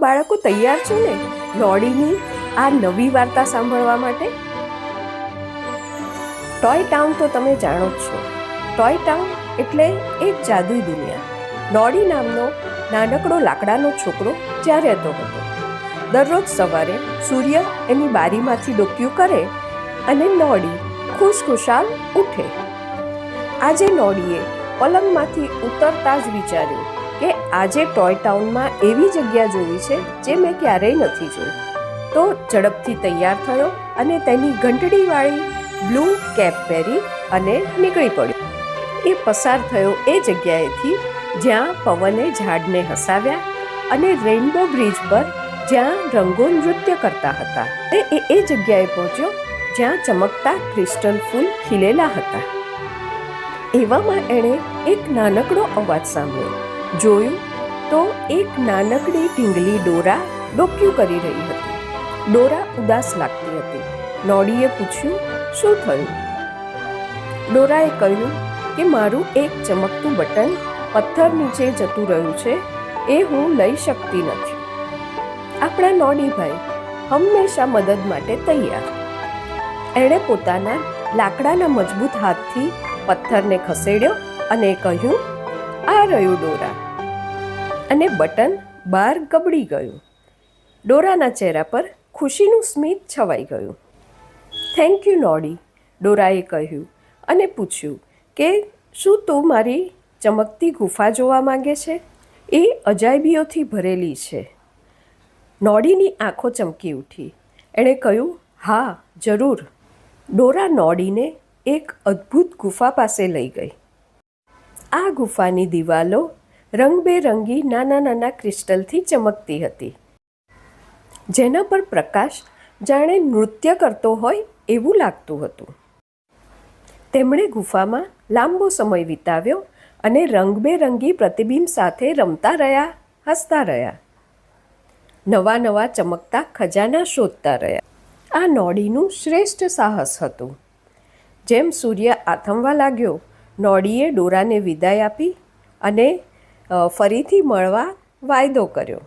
બાળકો તૈયાર છો ને નોડીની આ નવી વાર્તા સાંભળવા માટે? ટોય ટાઉન તો તમે જાણો જ છો. ટોય ટાઉન એટલે એક જાદુઈ દુનિયા. નોડી નામનો નાનકડો લાકડાનો છોકરો જ્યાં રહેતો હતો. દરરોજ સવારે સૂર્ય એની બારીમાંથી ડોક્યું કરે અને નોડી ખુશખુશાલ ઉઠે. આજે નોડીએ પલંગમાંથી ઉતરતા જ વિચાર્યું કે આજે ટોય ટાઉનમાં એવી જગ્યા જોવી છે જે મેં ક્યારેય નથી જોઈ. તો ઝડપથી તૈયાર થયો અને તેની ઘંટડીવાળી બ્લુ કેપ પહેરી અને નીકળી પડ્યો. એ પસાર થયો એ જગ્યાએથી જ્યાં પવને ઝાડને હસાવ્યા અને રેઇનબો બ્રિજ પર જ્યાં રંગો નૃત્ય કરતા હતા. એ જગ્યાએ પહોંચ્યો જ્યાં ચમકતા ક્રિસ્ટલ ફૂલ ખીલેલા હતા. એવામાં એણે એક નાનકડો અવાજ સાંભળ્યો. જોયું તો એક નાનકડી ઢીંગલી ડોરા ડોક્યું કરી રહી હતી. ડોરા ઉદાસ લાગતી હતી. નોડીએ પૂછ્યું, શું થયું? ડોરાએ કહ્યું કે મારું એક ચમકતું બટન પથ્થર નીચે જતું રહ્યું છે, એ હું લઈ શકતી નથી. આપણા નોડીભાઈ હંમેશા મદદ માટે તૈયાર. એણે પોતાના લાકડાના મજબૂત હાથથી પથ્થરને ખસેડ્યો અને કહ્યું, આ રહ્યું ડોરા. અને બટન બહાર ગબડી ગયું. ડોરાના ચહેરા પર ખુશીનું સ્મિત છવાઈ ગયું. થેન્ક યુ નોડી, ડોરાએ કહ્યું અને પૂછ્યું કે શું તું મારી ચમકતી ગુફા જોવા માંગે છે? એ અજાયબીઓથી ભરેલી છે. નોડીની આંખો ચમકી ઉઠી. એણે કહ્યું, હા જરૂર. ડોરા નોડીને એક અદ્ભુત ગુફા પાસે લઈ ગઈ. આ ગુફાની દિવાલો રંગબેરંગી નાના નાના ક્રિસ્ટલથી ચમકતી હતી, જેના પર પ્રકાશ જાણે નૃત્ય કરતો હોય એવું લાગતું હતું. તેમણે ગુફામાં લાંબો સમય વિતાવ્યો અને રંગબેરંગી પ્રતિબિંબ સાથે રમતા રહ્યા, હસતા રહ્યા. નવા નવા ચમકતા ખજાના શોધતા રહ્યા. આ નોડીનું શ્રેષ્ઠ સાહસ હતું. જેમ સૂર્ય આથમવા લાગ્યો, નોડીએ ડોરાને વિદાય આપી અને ફરીથી મળવા વાયદો કર્યો.